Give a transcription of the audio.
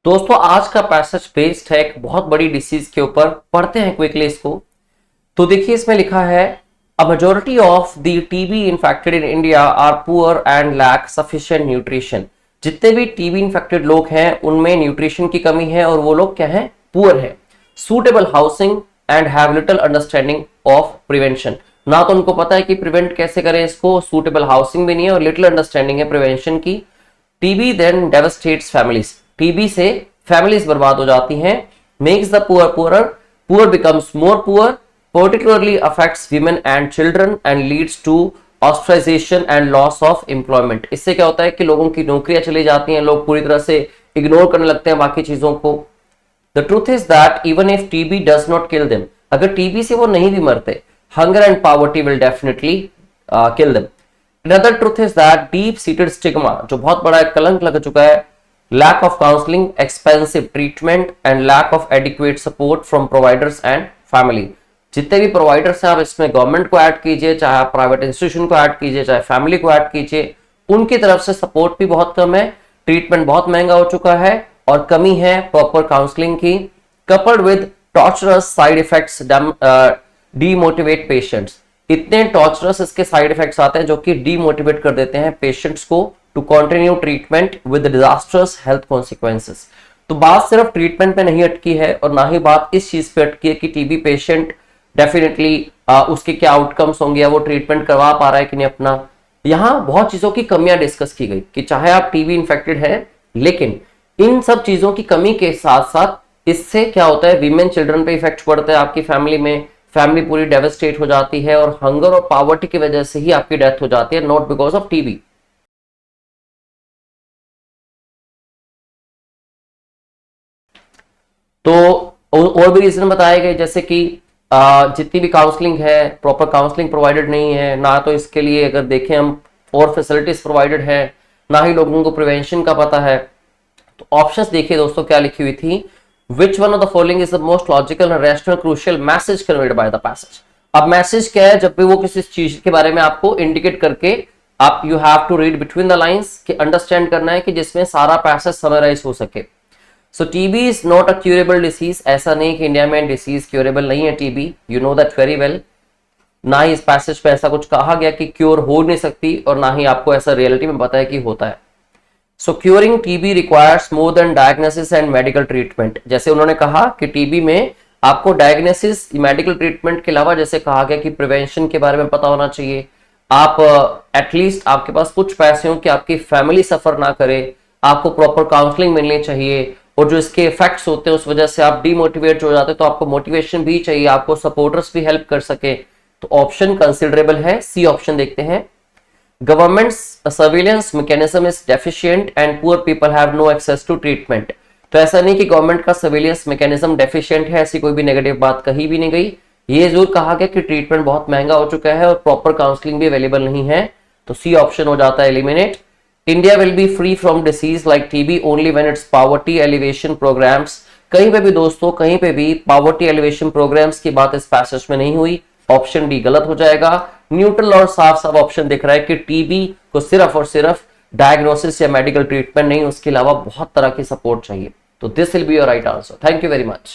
दोस्तों आज का पैसेज बेस्ड है एक बहुत बड़ी डिसीज के ऊपर, पढ़ते हैं क्विकली इसको। तो देखिए इसमें लिखा है a majority of the TB infected in India are poor and lack sufficient nutrition. जितने भी टीबी इन्फेक्टेड लोग हैं उनमें न्यूट्रिशन की कमी है और वो लोग क्या है, पुअर है। Suitable housing and have little understanding of prevention. ना तो उनको पता है कि प्रिवेंट कैसे करें इसको, सूटेबल हाउसिंग भी नहीं है और लिटिल अंडरस्टैंडिंग है प्रिवेंशन की। TB then devastates families. TB से फैमिलीज बर्बाद हो जाती हैं। Makes the poor poorer, poor becomes more poor, particularly affects women and children and leads to ostracisation and loss of employment. इससे क्या होता है कि लोगों की नौकरियां चली जाती हैं, लोग पूरी तरह से इग्नोर करने लगते हैं बाकी चीजों को। The truth is that even if TB does not kill them, अगर टीबी से वो नहीं भी मरते, hunger and poverty will definitely kill them. Another truth is that deep seated stigma, जो बहुत बड़ा एक कलंक लग चुका है, lack of counseling, expensive treatment and lack of adequate support from providers and family। जितने भी प्रोवाइडर्स हैं आप इसमें गवर्नमेंट को ऐड कीजिए, चाहे आप प्राइवेट इंस्टीट्यूशन को ऐड कीजिए, चाहे फैमिली को ऐड कीजिए, उनकी तरफ से सपोर्ट भी बहुत कम है, ट्रीटमेंट बहुत महंगा हो चुका है और कमी है प्रॉपर काउंसलिंग की। Coupled with torturers side effects demotivate patients. इतने टॉर्चरस इसके साइड इफेक्ट्स आते हैं जो कि डीमोटिवेट कर देते हैं पेशेंट्स को to continue treatment with disastrous health consequences. तो बात सिर्फ ट्रीटमेंट पे नहीं अटकी है और ना ही बात इस चीज पे अटकी है कि टीबी पेशेंट डेफिनेटली उसके क्या आउटकम्स होंगे या वो ट्रीटमेंट करवा पा रहा है कि नहीं अपना। यहाँ बहुत चीजों की कमियां डिस्कस की गई कि चाहे आप टीबी इन्फेक्टेड है, लेकिन इन सब चीजों की कमी के साथ साथ इससे क्या होता है, वीमेन चिल्ड्रन पे इफेक्ट पड़ता है, आपकी फैमिली में फैमिली पूरी डेवस्टेट हो जाती है और हंगर और पॉवर्टी की वजह से ही आपकी डेथ हो जाती है, नॉट बिकॉज ऑफ टीबी। तो और भी रीजन बताए गए, जैसे कि जितनी भी काउंसलिंग है, प्रॉपर काउंसलिंग प्रोवाइडेड नहीं है, ना तो इसके लिए अगर देखें हम और फैसिलिटीज प्रोवाइडेड है, ना ही लोगों को प्रिवेंशन का पता है। तो ऑप्शंस देखिए दोस्तों क्या लिखी हुई थी, Which one of the following is the most logical and rational crucial message conveyed by the passage। अब मैसेज क्या है, जब भी वो किसी चीज के बारे में आपको इंडिकेट करके आप you have to read between the lines कि अंडरस्टैंड करना है कि जिसमें सारा पैसेज समराइज हो सके। So TB is not a curable disease. ऐसा नहीं कि इंडिया में डिसीज क्यूरेबल नहीं है TB, you know that very well. ना ही इस पैसेज पे ऐसा कुछ कहा गया कि क्योर हो नहीं सकती और ना ही आपको ऐसा रियलिटी में पता है कि होता है। So curing TB requires more than diagnosis and medical treatment. जैसे उन्होंने कहा कि टीबी में आपको डायग्नोसिस मेडिकल ट्रीटमेंट के अलावा, जैसे कहा गया कि प्रिवेंशन के बारे में पता होना चाहिए, आप एटलीस्ट आपके पास कुछ पैसे हो कि आपकी फैमिली सफर ना करे, आपको प्रॉपर काउंसलिंग मिलनी चाहिए और जो इसके इफेक्ट्स होते हैं उस वजह से आप डीमोटिवेट हो जाते हैं तो आपको मोटिवेशन भी चाहिए, आपको सपोर्टर्स भी हेल्प कर सके। तो ऑप्शन कंसिडरेबल है, सी ऑप्शन देखते हैं। Government's surveillance mechanism is deficient and poor people have no access to treatment। तो ऐसा नहीं कि गवर्नमेंट का सर्वेलेंस मैकेनिज्म डेफिशिएंट है, ऐसी कोई भी नेगेटिव बात कही भी नहीं गई। ये जरूर कहा गया कि ट्रीटमेंट बहुत महंगा हो चुका है और प्रॉपर काउंसलिंग भी अवेलेबल नहीं है, तो सी ऑप्शन हो जाता है eliminate. India will be free from disease like TB only when its poverty alleviation programmes. कहीं पे भी दोस्तों, कहीं पे भी पॉवर्टी एलिवेशन प्रोग्राम्स की बात इस पैसेज में नहीं हुई, ऑप्शन डी गलत हो जाएगा। न्यूट्रल और साफ साफ ऑप्शन दिख रहा है कि टीबी को सिर्फ और सिर्फ डायग्नोसिस या मेडिकल ट्रीटमेंट नहीं, उसके अलावा बहुत तरह की सपोर्ट चाहिए। तो this will be your right answer. Thank you very much.